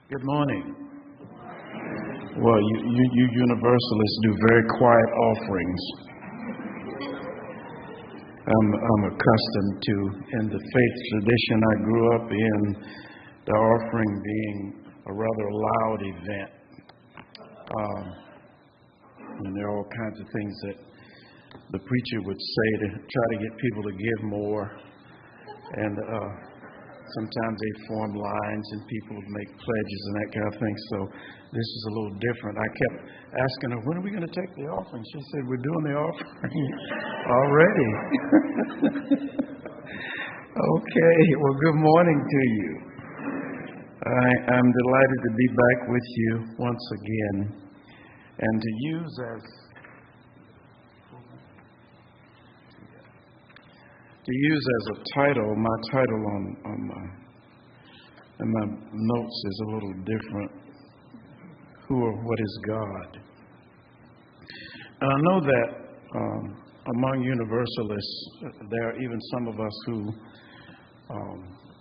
Good morning. Well, you Universalists do very quiet offerings. I'm accustomed to, in the faith tradition I grew up in, the offering being a rather loud event. And there are all kinds of things that the preacher would say to try to get people to give more. And sometimes they form lines and people would make pledges and that kind of thing. So this is a little different. I kept asking her, when are we going to take the offering? She said, we're doing the offering already. Okay, well, good morning to you. I'm delighted to be back with you once again and to use as a title, my title on my notes is a little different. Who or what is God? And I know that among Universalists, there are even some of us who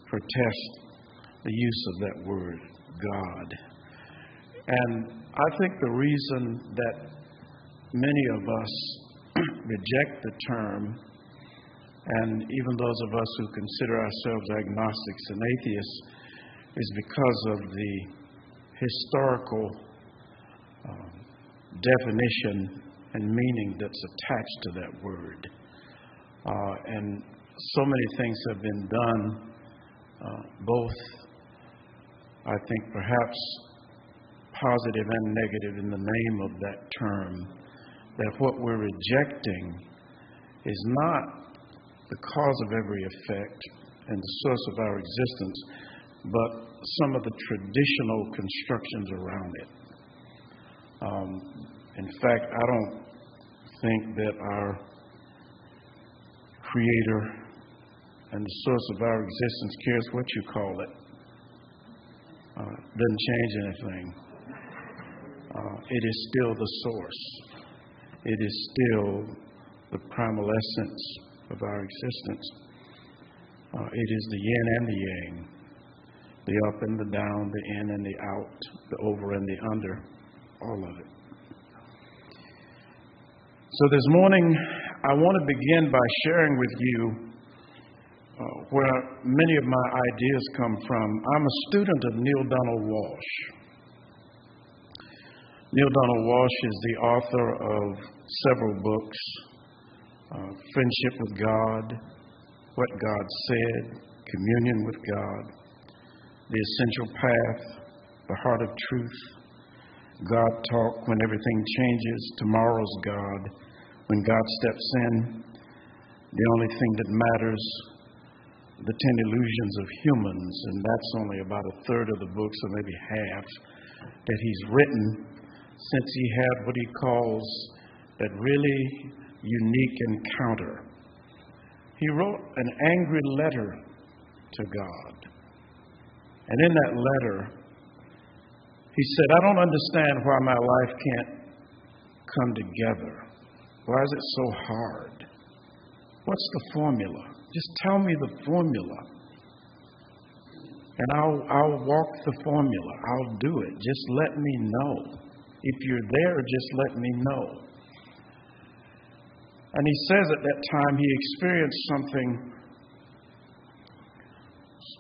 protest the use of that word, God. And I think the reason that many of us reject the term, and even those of us who consider ourselves agnostics and atheists, is because of the historical definition and meaning that's attached to that word. And so many things have been done, both, I think, perhaps positive and negative in the name of that term, that what we're rejecting is not the cause of every effect and the source of our existence, but some of the traditional constructions around it. In fact, I don't think that our Creator and the source of our existence cares what you call it. Doesn't change anything. It is still the source. It is still the primal essence of our existence. It is the yin and the yang, the up and the down, the in and the out, the over and the under, all of it. So this morning, I want to begin by sharing with you where many of my ideas come from. I'm a student of Neale Donald Walsch. Neale Donald Walsch is the author of several books, Friendship with God, What God Said, Communion with God, The Essential Path, The Heart of Truth, God Talk, When Everything Changes, Tomorrow's God, When God Steps In, The Only Thing That Matters, The 10 Illusions of Humans, and that's only about a third of the books, or maybe half, that he's written since he had what he calls that really unique encounter. He wrote an angry letter to God. And in that letter, he said, I don't understand why my life can't come together. Why is it so hard? What's the formula? Just tell me the formula. And I'll walk the formula. I'll do it. Just let me know. If you're there, just let me know. And he says at that time he experienced something.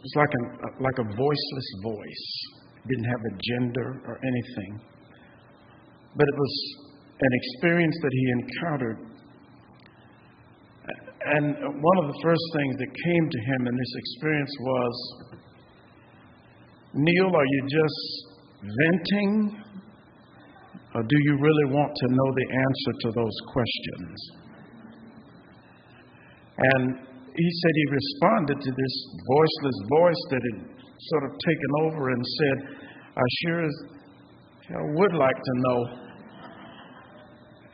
It's like a voiceless voice. It didn't have a gender or anything. But it was an experience that he encountered. And one of the first things that came to him in this experience was, Neale, are you just venting? Or do you really want to know the answer to those questions? And he said he responded to this voiceless voice that had sort of taken over and said, I sure as hell would like to know.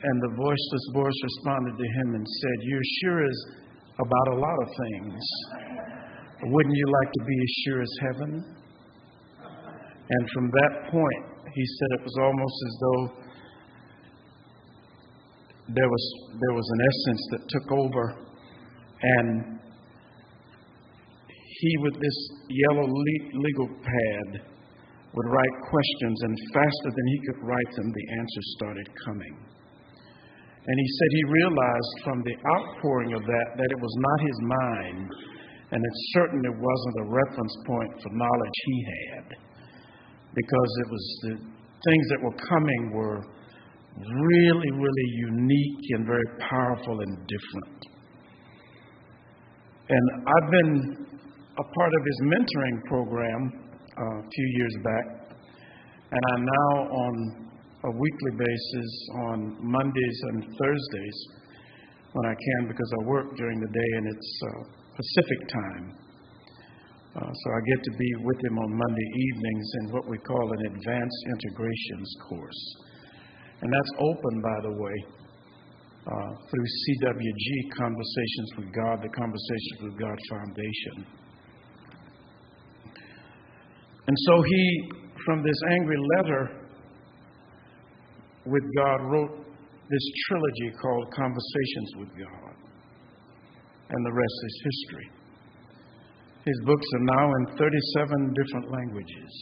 And the voiceless voice responded to him and said, you're sure as about a lot of things. Wouldn't you like to be as sure as heaven? And from that point, he said it was almost as though there was an essence that took over, and he, with this yellow legal pad, would write questions, and faster than he could write them, the answers started coming. And he said he realized from the outpouring of that it was not his mind, and it certainly wasn't a reference point for knowledge he had, because it was the things that were coming were really, really unique and very powerful and different. And I've been a part of his mentoring program a few years back, and I'm now on a weekly basis on Mondays and Thursdays when I can, because I work during the day and it's Pacific time. So I get to be with him on Monday evenings in what we call an advanced integrations course. And that's open, by the way, through CWG, Conversations with God, the Conversations with God Foundation. And so he, from this angry letter with God, wrote this trilogy called Conversations with God. And the rest is history. His books are now in 37 different languages.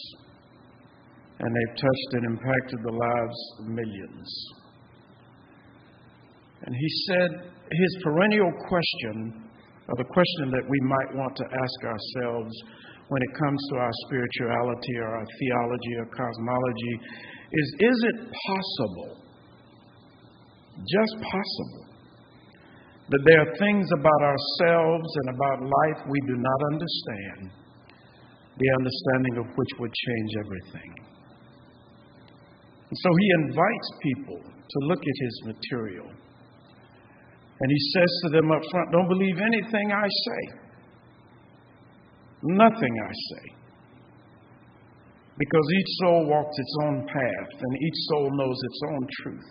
And they've touched and impacted the lives of millions. And he said his perennial question, or the question that we might want to ask ourselves when it comes to our spirituality or our theology or cosmology, is it possible, just possible, that there are things about ourselves and about life we do not understand, the understanding of which would change everything? And so he invites people to look at his material. And he says to them up front, don't believe anything I say. Nothing I say. Because each soul walks its own path, and each soul knows its own truth.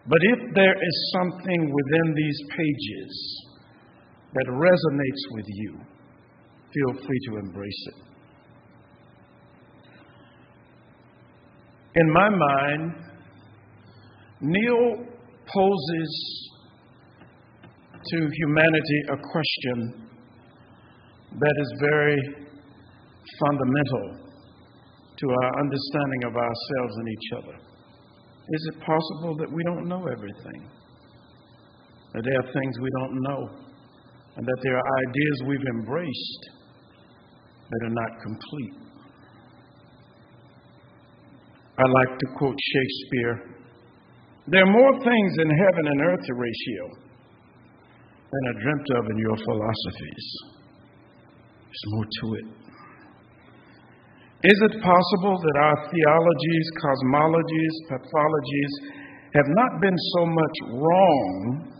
But if there is something within these pages that resonates with you, feel free to embrace it. In my mind, Neil poses to humanity a question that is very fundamental to our understanding of ourselves and each other. Is it possible that we don't know everything? That there are things we don't know, and that there are ideas we've embraced that are not complete? I like to quote Shakespeare, there are more things in heaven and earth, Horatio, than are dreamt of in your philosophies. There's more to it. Is it possible that our theologies, cosmologies, pathologies have not been so much wrong,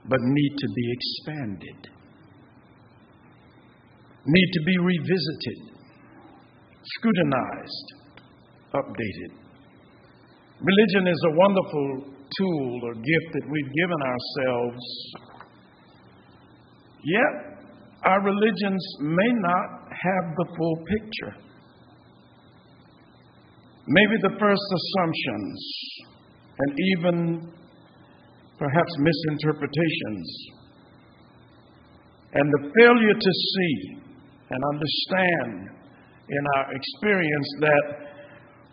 but need to be expanded, need to be revisited, scrutinized, updated? Religion is a wonderful tool or gift that we've given ourselves, yet our religions may not have the full picture. Maybe the first assumptions and even perhaps misinterpretations, and the failure to see and understand in our experience that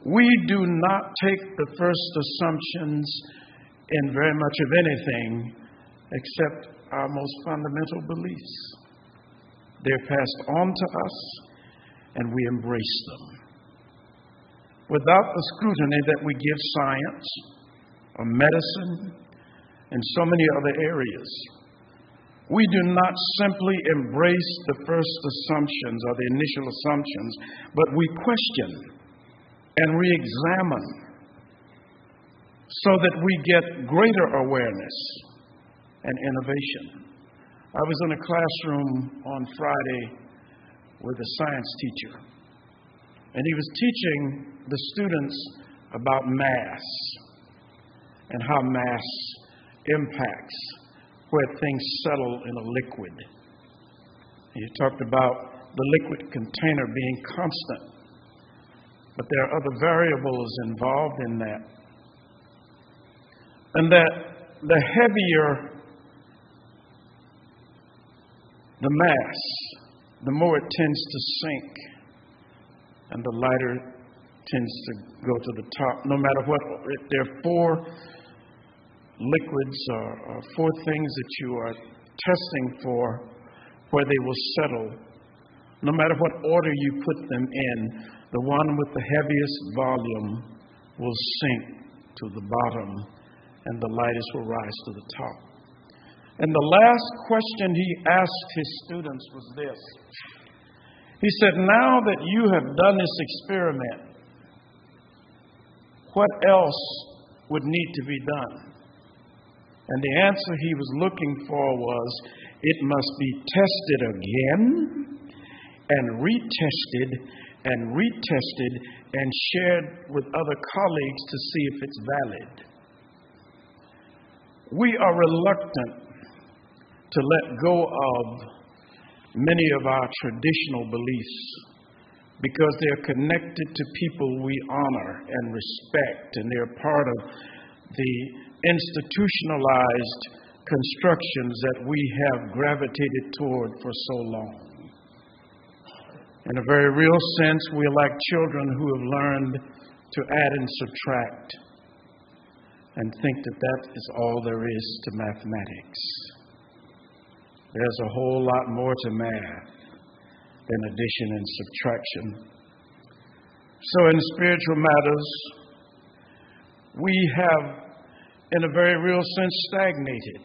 we do not take the first assumptions in very much of anything except our most fundamental beliefs. They're passed on to us, and we embrace them. Without the scrutiny that we give science or medicine and so many other areas, we do not simply embrace the first assumptions or the initial assumptions, but we question and re-examine so that we get greater awareness and innovation. I was in a classroom on Friday with a science teacher, and he was teaching the students about mass and how mass impacts where things settle in a liquid. He talked about the liquid container being constant, but there are other variables involved in that. And that the heavier the mass, the more it tends to sink and the lighter tends to go to the top. No matter what, there are four liquids or four things that you are testing for where they will settle. No matter what order you put them in, the one with the heaviest volume will sink to the bottom and the lightest will rise to the top. And the last question he asked his students was this. He said, now that you have done this experiment, what else would need to be done? And the answer he was looking for was, it must be tested again and retested and retested and shared with other colleagues to see if it's valid. We are reluctant to let go of many of our traditional beliefs because they're connected to people we honor and respect, and they're part of the institutionalized constructions that we have gravitated toward for so long. In a very real sense, we're like children who have learned to add and subtract and think that that is all there is to mathematics. There's a whole lot more to math than addition and subtraction. So in spiritual matters, we have, in a very real sense, stagnated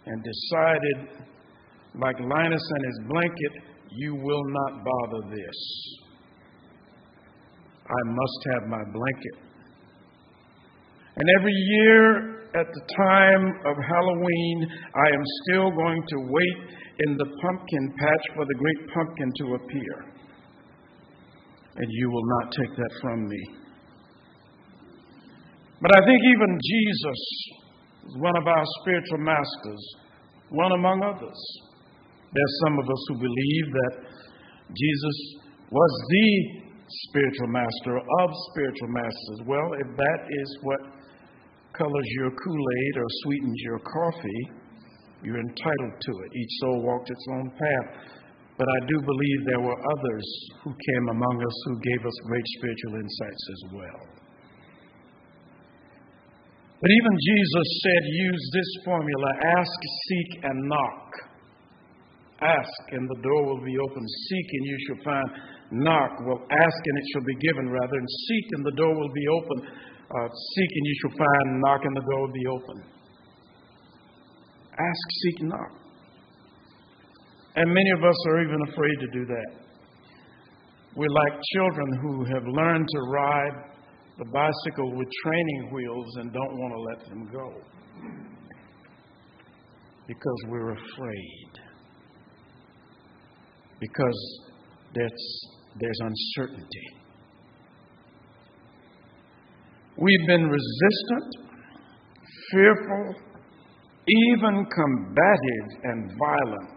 and decided, like Linus and his blanket, you will not bother this. I must have my blanket. And every year at the time of Halloween, I am still going to wait in the pumpkin patch for the great pumpkin to appear. And you will not take that from me. But I think even Jesus is one of our spiritual masters, one among others. There's some of us who believe that Jesus was the spiritual master of spiritual masters. Well, if that is what colors your Kool-Aid or sweetens your coffee, you're entitled to it. Each soul walked its own path. But I do believe there were others who came among us who gave us great spiritual insights as well. But even Jesus said, use this formula, ask, seek, and knock. Ask, and the door will be open. Seek, and you shall find. Knock. Well, ask, and it shall be given, rather. And seek, and the door will be open. Seek, and you shall find. Knock, and the door will be open. Ask, seek, knock. And many of us are even afraid to do that. We're like children who have learned to ride the bicycle with training wheels and don't want to let them go because we're afraid, because there's uncertainty. We've been resistant, fearful, even combative and violent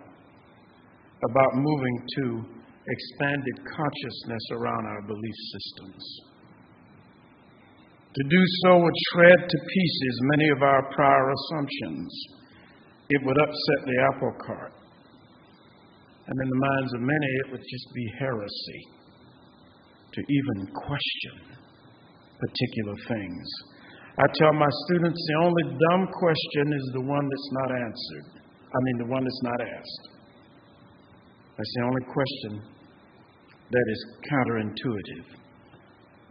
about moving to expanded consciousness around our belief systems. To do so would shred to pieces many of our prior assumptions. It would upset the apple cart. And in the minds of many, it would just be heresy to even question particular things. I tell my students the only dumb question is the one that's not answered. The one that's not asked. That's the only question that is counterintuitive,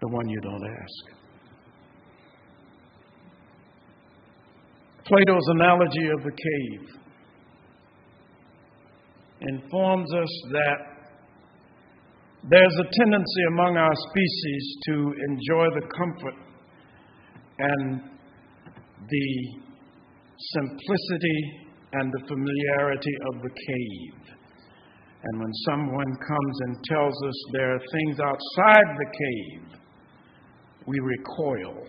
the one you don't ask. Plato's analogy of the cave informs us that there's a tendency among our species to enjoy the comfort and the simplicity and the familiarity of the cave. And when someone comes and tells us there are things outside the cave, we recoil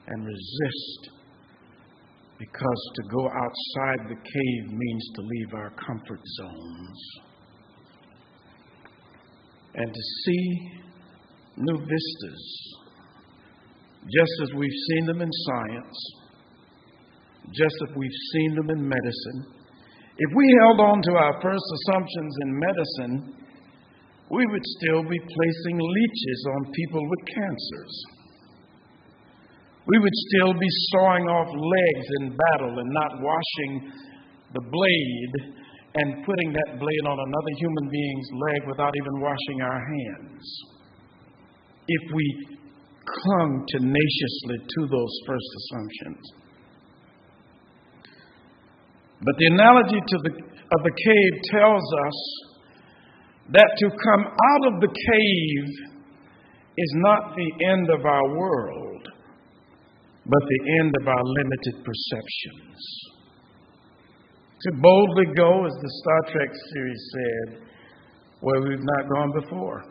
and resist, because to go outside the cave means to leave our comfort zones and to see new vistas, just as we've seen them in science, just as we've seen them in medicine. If we held on to our first assumptions in medicine, we would still be placing leeches on people with cancers. We would still be sawing off legs in battle and not washing the blade and putting that blade on another human being's leg without even washing our hands, if we clung tenaciously to those first assumptions. But the analogy of the cave tells us that to come out of the cave is not the end of our world, but the end of our limited perceptions. To boldly go, as the Star Trek series said, where we've not gone before.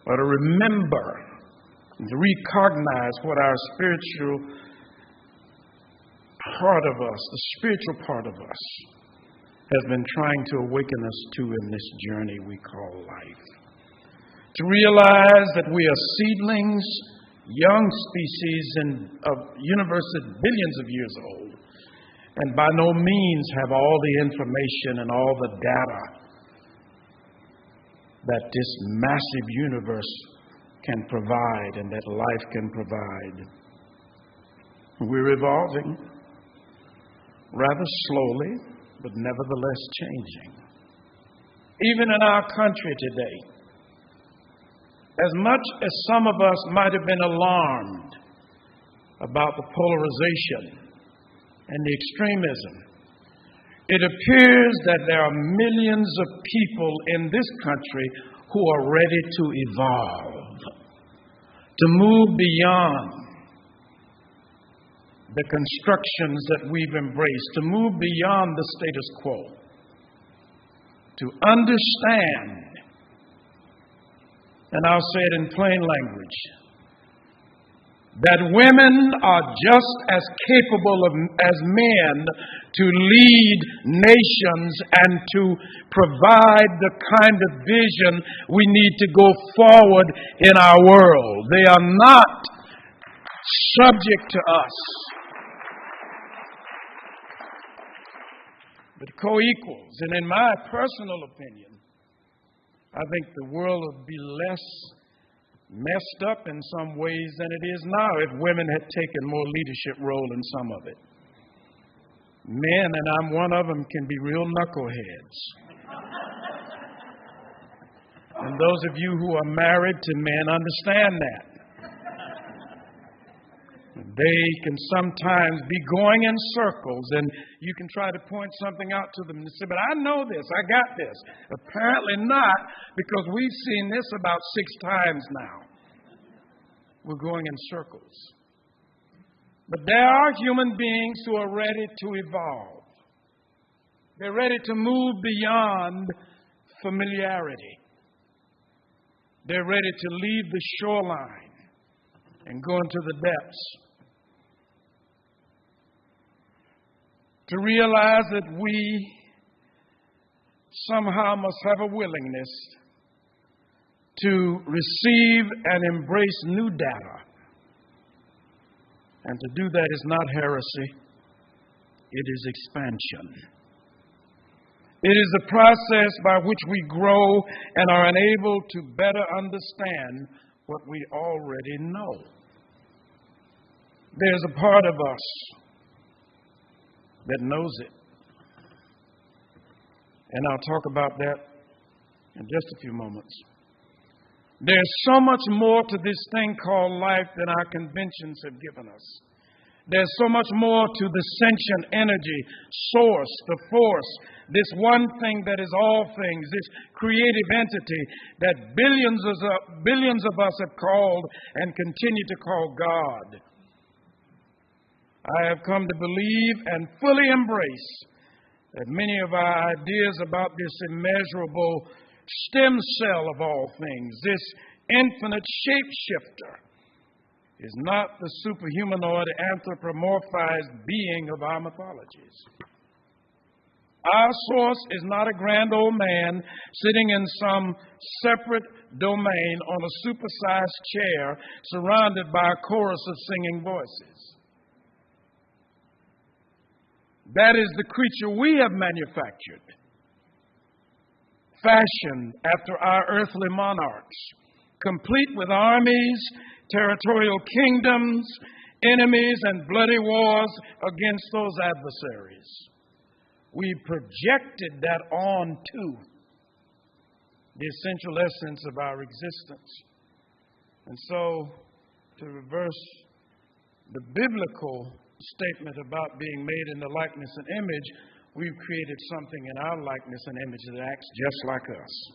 But to remember, to recognize what our spiritual part of us, the spiritual part of us, has been trying to awaken us to in this journey we call life. To realize that we are seedlings, young species of universe billions of years old, and by no means have all the information and all the data that this massive universe can provide and that life can provide. We're evolving rather slowly, but nevertheless changing. Even in our country today, as much as some of us might have been alarmed about the polarization and the extremism, it appears that there are millions of people in this country who are ready to evolve, to move beyond the constructions that we've embraced, to move beyond the status quo, to understand, and I'll say it in plain language, that women are just as capable as men to lead nations and to provide the kind of vision we need to go forward in our world. They are not subject to us, but co-equals. And in my personal opinion, I think the world would be less messed up in some ways than it is now if women had taken more leadership role in some of it. Men, and I'm one of them, can be real knuckleheads. And those of you who are married to men understand that. They can sometimes be going in circles, and you can try to point something out to them and say, but I know this, I got this. Apparently not, because we've seen this about 6 times now. We're going in circles. But there are human beings who are ready to evolve. They're ready to move beyond familiarity. They're ready to leave the shoreline and go into the depths. To realize that we somehow must have a willingness to receive and embrace new data. And to do that is not heresy, it is expansion. It is the process by which we grow and are enabled to better understand what we already know. There's a part of us that knows it. And I'll talk about that in just a few moments. There's so much more to this thing called life than our conventions have given us. There's so much more to the sentient energy, source, the force, this one thing that is all things, this creative entity that billions of us have called and continue to call God. I have come to believe and fully embrace that many of our ideas about this immeasurable stem cell of all things, this infinite shapeshifter, is not the superhumanoid anthropomorphized being of our mythologies. Our source is not a grand old man sitting in some separate domain on a supersized chair surrounded by a chorus of singing voices. That is the creature we have manufactured fashioned after our earthly monarchs, complete with armies, territorial kingdoms, enemies, and bloody wars against those adversaries. We projected that on to the essential essence of our existence. And so, to reverse the biblical statement about being made in the likeness and image, we've created something in our likeness and image that acts just like us.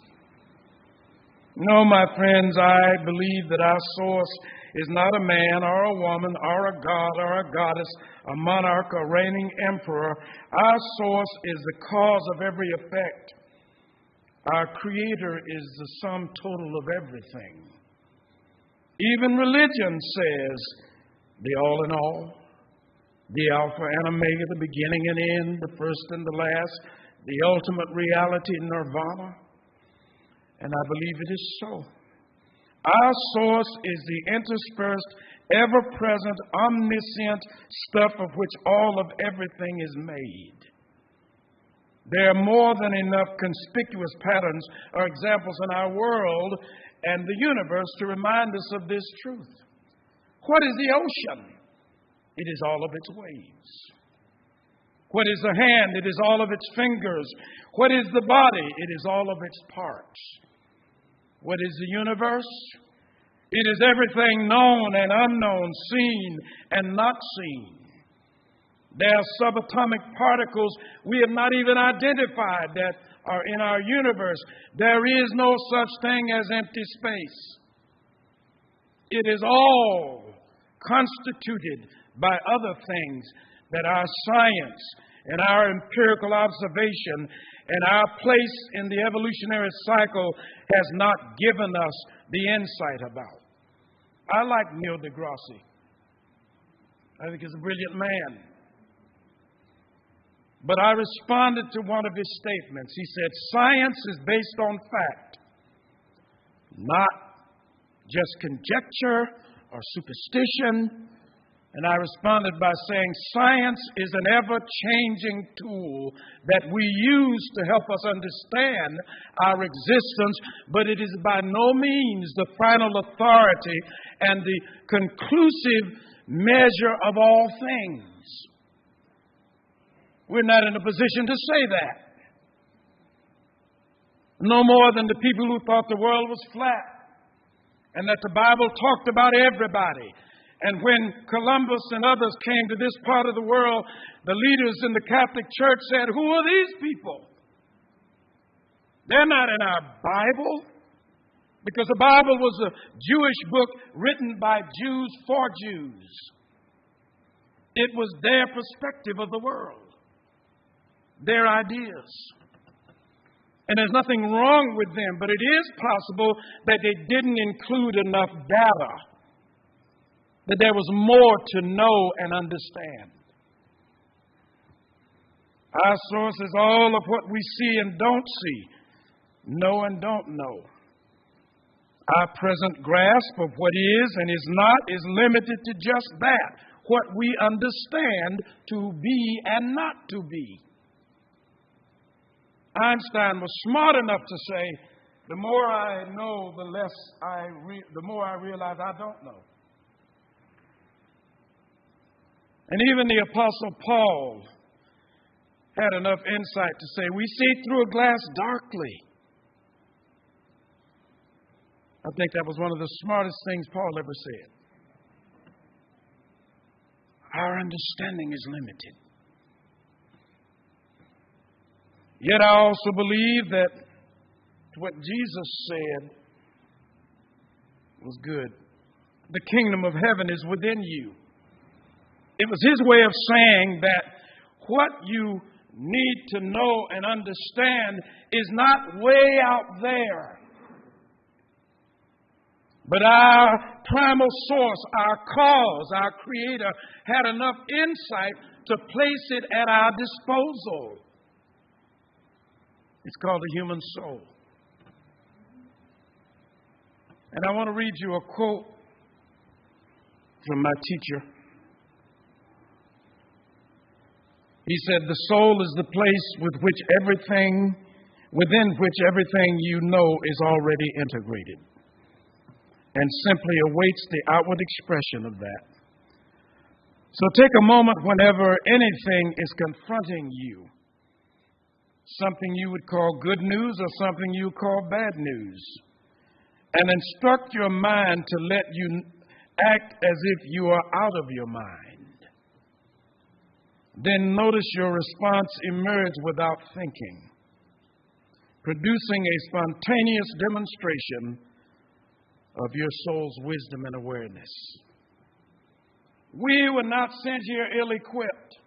No, my friends, I believe that our source is not a man or a woman or a god or a goddess, a monarch or reigning emperor. Our source is the cause of every effect. Our Creator is the sum total of everything. Even religion says the all in all, the Alpha and Omega, the beginning and end, the first and the last, the ultimate reality, nirvana. And I believe it is so. Our source is the interspersed, ever-present, omniscient stuff of which all of everything is made. There are more than enough conspicuous patterns or examples in our world and the universe to remind us of this truth. What is the ocean? It is all of its waves. What is the hand? It is all of its fingers. What is the body? It is all of its parts. What is the universe? It is everything known and unknown, seen and not seen. There are subatomic particles we have not even identified that are in our universe. There is no such thing as empty space. It is all constituted by other things that our science and our empirical observation and our place in the evolutionary cycle has not given us the insight about. I like Neil deGrasse. I think he's a brilliant man. But I responded to one of his statements. He said, science is based on fact, not just conjecture or superstition. And I responded by saying, science is an ever-changing tool that we use to help us understand our existence, but it is by no means the final authority and the conclusive measure of all things. We're not in a position to say that. No more than the people who thought the world was flat and that the Bible talked about everybody. And when Columbus and others came to this part of the world, the leaders in the Catholic Church said, who are these people? They're not in our Bible. Because the Bible was a Jewish book written by Jews for Jews. It was their perspective of the world, their ideas. And there's nothing wrong with them, but it is possible that they didn't include enough data, that there was more to know and understand. Our source is all of what we see and don't see, know and don't know. Our present grasp of what is and is not is limited to just that, what we understand to be and not to be. Einstein was smart enough to say, the more I know, the more I realize I don't know. And even the Apostle Paul had enough insight to say, we see through a glass darkly. I think that was one of the smartest things Paul ever said. Our understanding is limited. Yet I also believe that what Jesus said was good. The kingdom of heaven is within you. It was his way of saying that what you need to know and understand is not way out there. But our primal source, our cause, our Creator, had enough insight to place it at our disposal. It's called the human soul. And I want to read you a quote from my teacher. He said, the soul is the place with which everything within which everything you know is already integrated and simply awaits the outward expression of that. So take a moment whenever anything is confronting you, something you would call good news or something you would call bad news, and instruct your mind to let you act as if you are out of your mind. Then notice your response emerge without thinking, producing a spontaneous demonstration of your soul's wisdom and awareness. We were not sent here ill-equipped.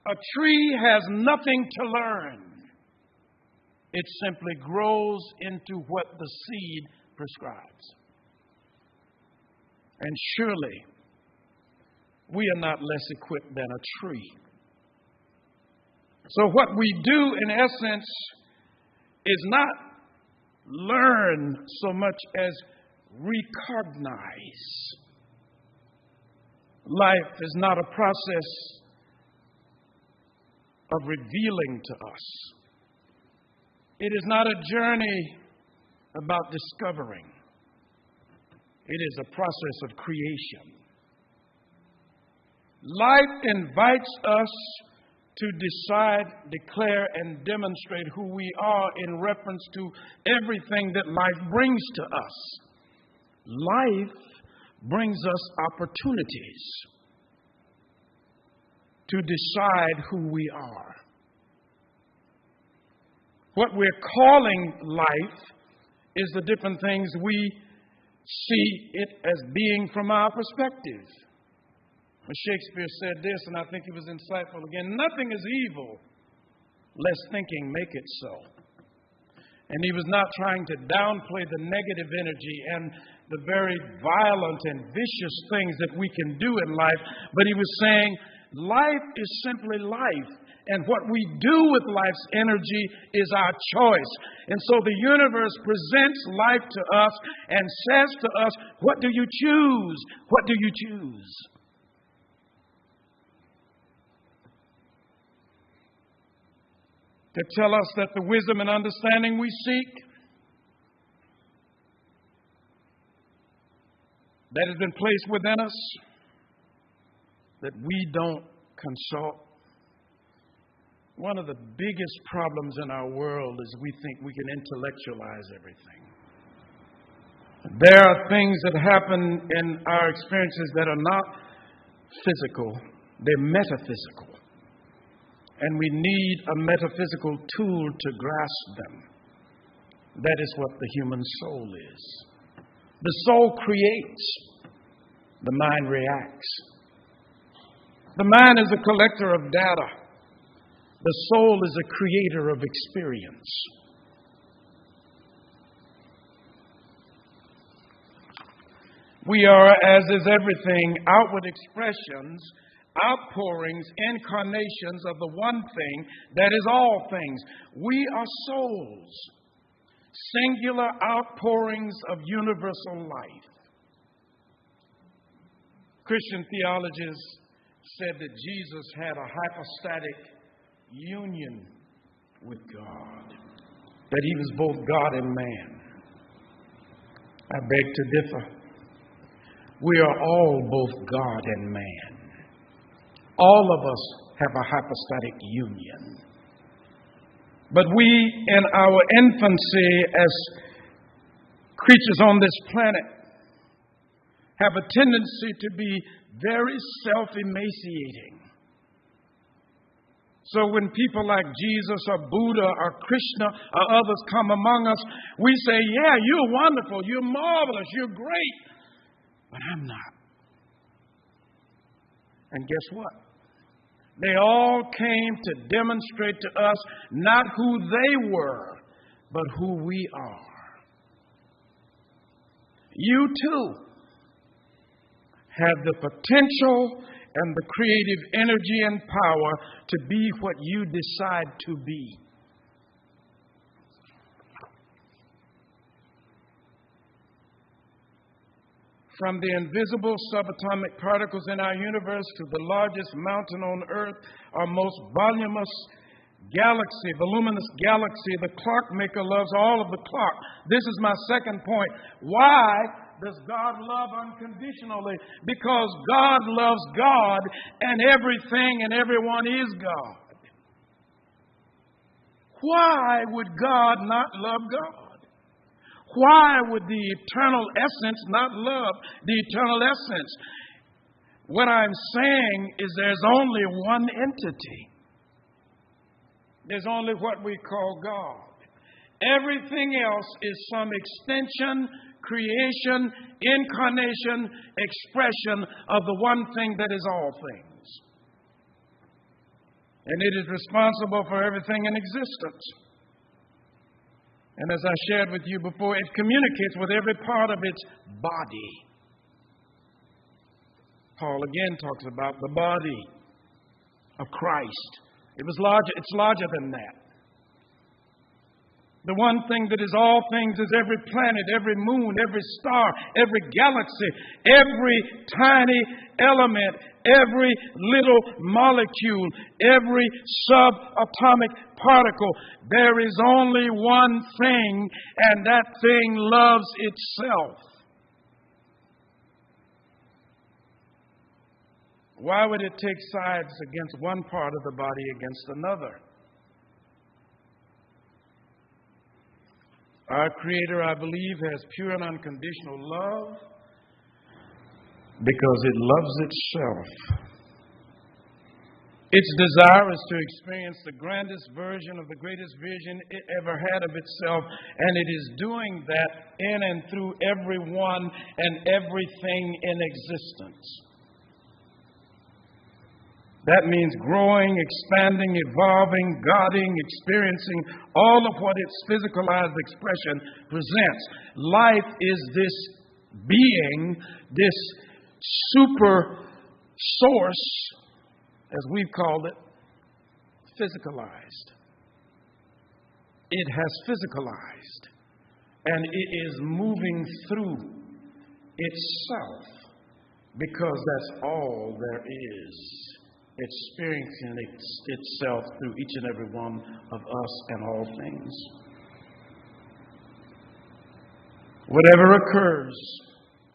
A tree has nothing to learn. It simply grows into what the seed prescribes. And surely, we are not less equipped than a tree. So what we do, in essence, is not learn so much as recognize. Life is not a process of revealing to us. It is not a journey about discovering. It is a process of creation. Life invites us to decide, declare, and demonstrate who we are in reference to everything that life brings to us. Life brings us opportunities to decide who we are. What we're calling life is the different things we see it as being from our perspective. Shakespeare said this, and I think it was insightful again: nothing is evil, lest thinking make it so. And he was not trying to downplay the negative energy and the very violent and vicious things that we can do in life, but he was saying life is simply life. And what we do with life's energy is our choice. And so the universe presents life to us and says to us, what do you choose? What do you choose? To tell us that the wisdom and understanding we seek, that has been placed within us, that we don't consult. One of the biggest problems in our world is we think we can intellectualize everything. There are things that happen in our experiences that are not physical, they're metaphysical. And we need a metaphysical tool to grasp them. That is what the human soul is. The soul creates, the mind reacts. The mind is a collector of data. The soul is a creator of experience. We are, as is everything, outward expressions, outpourings, incarnations of the one thing that is all things. We are souls, singular outpourings of universal life. Christian theologians said that Jesus had a hypostatic union with God, that he was both God and man. I beg to differ. We are all both God and man. All of us have a hypostatic union. But we, in our infancy as creatures on this planet, have a tendency to be very self-emaciating. So when people like Jesus or Buddha or Krishna or others come among us, we say, yeah, you're wonderful, you're marvelous, you're great, but I'm not. And guess what? They all came to demonstrate to us not who they were, but who we are. You too have the potential and the creative energy and power to be what you decide to be. From the invisible subatomic particles in our universe to the largest mountain on earth, our most voluminous galaxy, the luminous galaxy. The clockmaker loves all of the clock. This is my second point. Why does God love unconditionally? Because God loves God, and everything and everyone is God. Why would God not love God? Why would the eternal essence not love the eternal essence? What I'm saying is there's only one entity. There's only what we call God. Everything else is some extension, creation, incarnation, expression of the one thing that is all things. And it is responsible for everything in existence. And as I shared with you before, it communicates with every part of its body. Paul again talks about the body of Christ. It's larger than that. The one thing that is all things is every planet, every moon, every star, every galaxy, every tiny element, every little molecule, every subatomic particle. There is only one thing, and that thing loves itself. Why would it take sides against one part of the body against another? Our Creator, I believe, has pure and unconditional love because it loves itself. Its desire is to experience the grandest version of the greatest vision it ever had of itself, and it is doing that in and through everyone and everything in existence. That means growing, expanding, evolving, guarding, experiencing all of what its physicalized expression presents. Life is this being, this super source, as we've called it, physicalized. It has physicalized, and it is moving through itself because that's all there is. Experiencing itself through each and every one of us and all things. Whatever occurs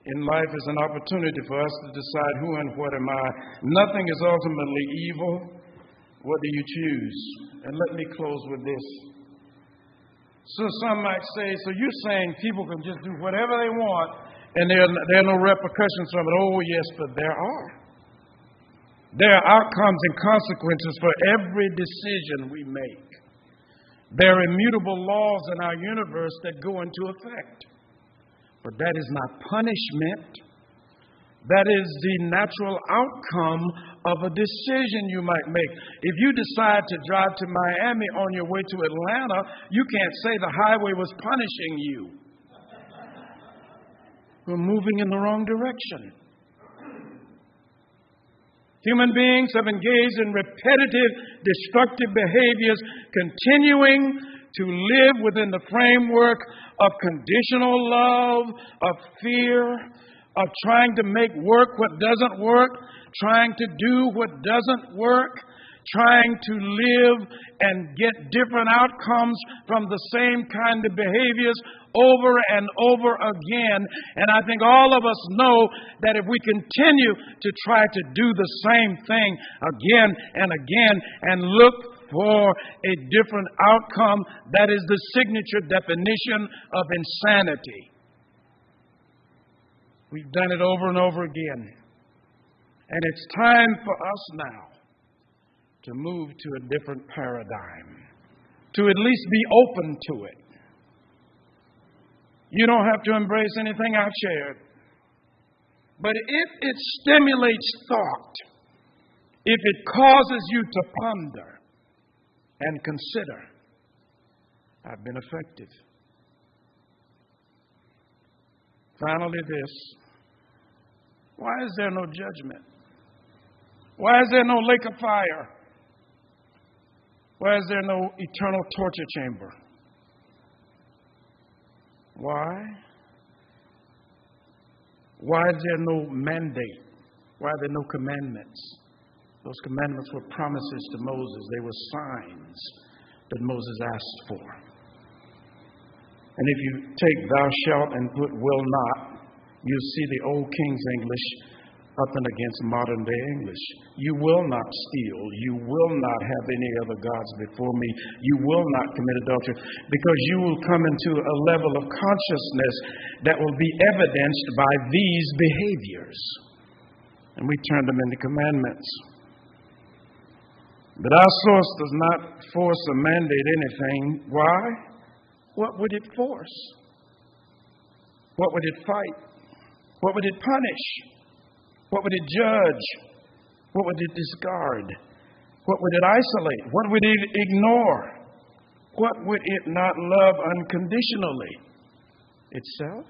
in life is an opportunity for us to decide who and what am I. Nothing is ultimately evil. What do you choose? And let me close with this. So some might say, so you're saying people can just do whatever they want and there are no repercussions from it. Oh, yes, but there are. There are outcomes and consequences for every decision we make. There are immutable laws in our universe that go into effect. But that is not punishment. That is the natural outcome of a decision you might make. If you decide to drive to Miami on your way to Atlanta, you can't say the highway was punishing you. We're moving in the wrong direction. Human beings have engaged in repetitive, destructive behaviors, continuing to live within the framework of conditional love, of fear, of trying to make work what doesn't work, trying to do what doesn't work, trying to live and get different outcomes from the same kind of behaviors over and over again. And I think all of us know that if we continue to try to do the same thing again and again and look for a different outcome, that is the signature definition of insanity. We've done it over and over again. And it's time for us now to move to a different paradigm, to at least be open to it. You don't have to embrace anything I've shared. But if it stimulates thought, if it causes you to ponder and consider, I've been effective. Finally, this. Why is there no judgment? Why is there no lake of fire? Why is there no eternal torture chamber? Why? Why is there no mandate? Why are there no commandments? Those commandments were promises to Moses. They were signs that Moses asked for. And if you take thou shalt and put will not, you see the old King's English up and against modern day English. You will not steal. You will not have any other gods before me. You will not commit adultery, because you will come into a level of consciousness that will be evidenced by these behaviors. And we turn them into commandments. But our source does not force or mandate anything. Why? What would it force? What would it fight? What would it punish? What would it judge? What would it discard? What would it isolate? What would it ignore? What would it not love unconditionally? Itself?